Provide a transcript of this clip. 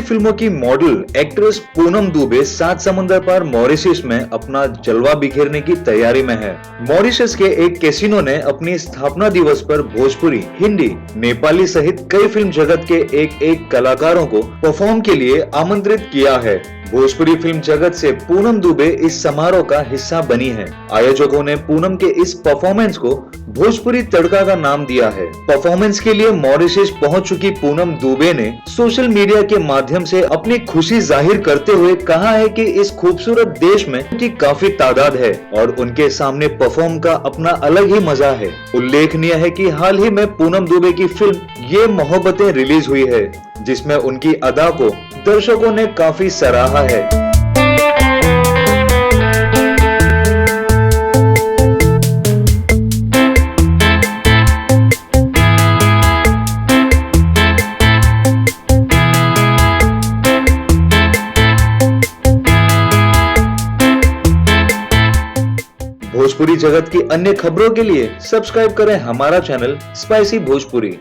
फिल्मों की model actress Poonam Dubey 7 समुंदर पार मॉरिशस में अपना जलवा बिखेरने की तैयारी में है। मॉरिशस के एक कैसीनो ने अपनी स्थापना दिवस पर भोजपुरी, हिंदी, नेपाली सहित कई फिल्म जगत के एक कलाकारों को परफॉर्म के लिए आमंत्रित किया है। भोजपुरी फिल्म जगत से पूनम दुबे इस समारोह का हिस्सा बनी है। आयोजकों ने पूनम के इस परफॉर्मेंस को भोजपुरी तड़का का नाम दिया है। परफॉर्मेंस के लिए मॉरिशस पहुंच चुकी पूनम दुबे ने सोशल मीडिया के माध्यम से अपनी खुशी जाहिर करते हुए कहा है कि इस खूबसूरत देश में उनकी काफी तादाद है और उनके सामने परफॉर्म का अपना अलग ही मजा है। उल्लेखनीय है कि हाल ही में पूनम दुबे की फिल्म ये मोहब्बतें रिलीज हुई है, जिसमें उनकी अदा को दर्शकों ने काफी सराहा है। भोजपुरी जगत की अन्य खबरों के लिए सब्सक्राइब करें हमारा चैनल स्पाइसी भोजपुरी।